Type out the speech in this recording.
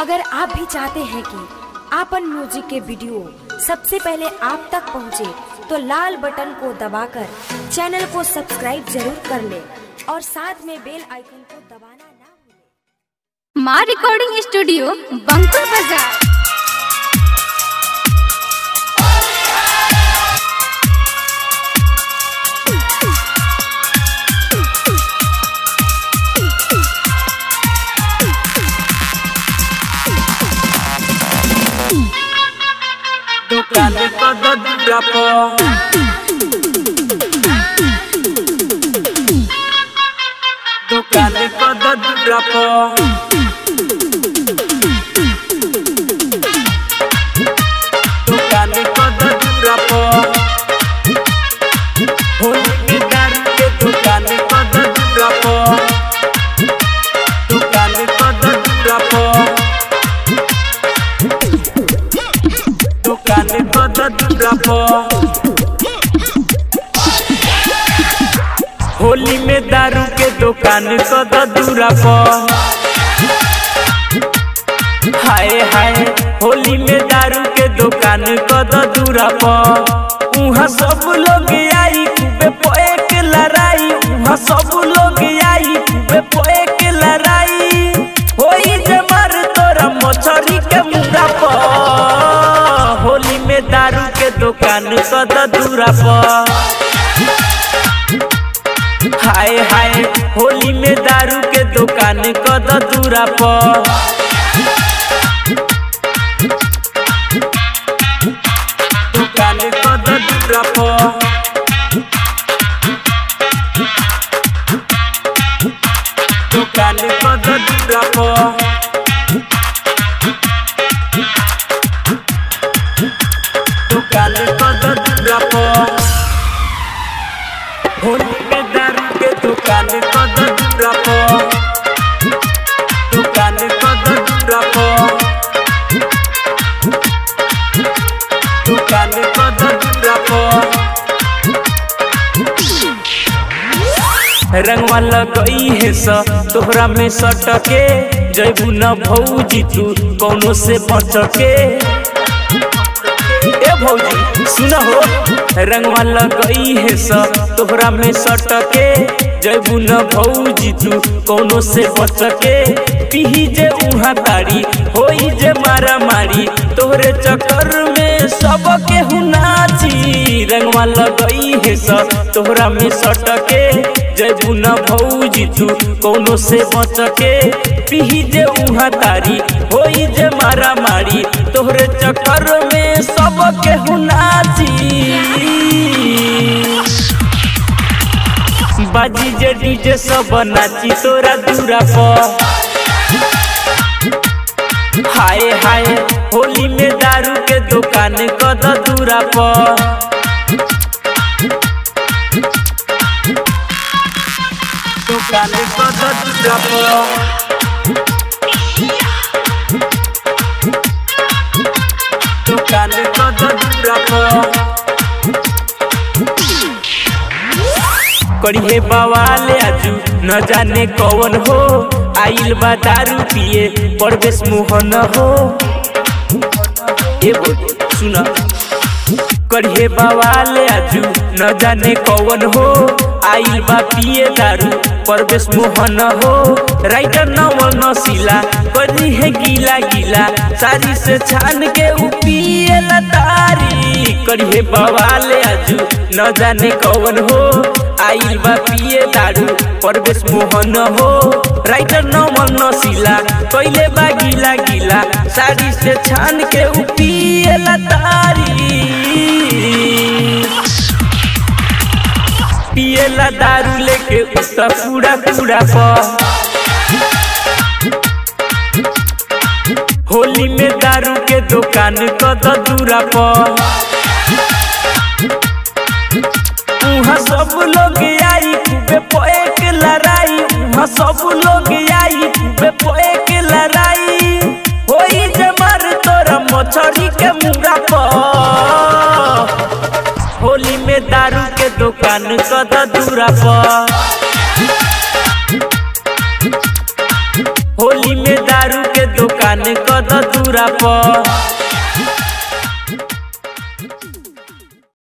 अगर आप भी चाहते हैं कि आपन म्यूजिक के वीडियो सबसे पहले आप तक पहुंचे, तो लाल बटन को दबाकर चैनल को सब्सक्राइब जरूर कर ले और साथ में बेल आइकन को दबाना ना भूलें। मां रिकॉर्डिंग स्टूडियो बंकुर बाजार। दुकान पर दूरा पर दुकान पर दूरा पर दुकान पर दूरा पर होली के दारू के दुकान पर दूरा पर दुकान पर दूरा पर होली में दारू के दुकान कद दूरा पर। हाय हाय होली में दारू के दुकान कद दूरा पर। उहाँ सब लोग आई खूबे पोए के लड़ाई, उहाँ सब लोग आई खूबे पोए के लड़ाई। होई जे मार तोरा मछरी के मुंडा पर। होली में दारू के दुकान कद दूरा पर। हाय हाय होली में दारू के दुकान कद दूरा पर। दुकान कद दूरा पर। दुकान कद दूरा पर। दुकान कद दूरा पर। होली में दारू के दुकान कद दूरा पर। दुकान कद दूरा पर। दुकान कद दूरा पर। रंगवा लगई है स तोहरा में सटके, जयबू न भौजी तू कौनो से बचके। ए भौजी सुना हो, रंगवा लगई है स तोहरा में सटके, जयबू न भौजी तू कौनो से बचके। पीही जे उहाँ तारी होई जे मारा मारी, तोहरे चक्कर में सब केहू नाची। रंगवा लगई है स तोहरा में सटके, जयबू न भौजी तू कौनो से बचके। पीही जे उहाँ तारी होई जे मारा मारी, तोहरे चक्कर में सब केहू नाची। बाजी जे डीजे सब नाची तोरा दूरा पर। हाय हाय होली में दारू के दुकान कद दूरा पर। दुकान कद दूरा पर। दुकान कद दूरा पर। करिए बवाल आजू न जाने कौन हो, आइल बा दारू पिए परवेश मोहन हो। ए सुना करिए बवाल आजू न जाने कौन हो, आइल बा पिए दारू परवेश मोहन हो। राइटर नवल नसीला करी है गीला गीला, सारी से छान के पिए तारी। करिए बवाल आजू न जाने कौन हो, आइल बा पिए दारू परवेश मोहन हो। राइटर नवल नसीला कैले बा गीला गीला, साड़ी से छान के पिए तारी। पिएला दारू लेके उसका पूरा पूरा पर। होली में दारू के दुकान कद दूरा पर। उहाँ सब लोग आई खूबे पोए के लड़ाई, उहाँ सब लोग आई खूबे पोए के लड़ाई। होई जे मार तोरा मछरी के मुंडा पर। होली में दारू के दुकान कद दूरा पर। होली में दारू के दुकान पर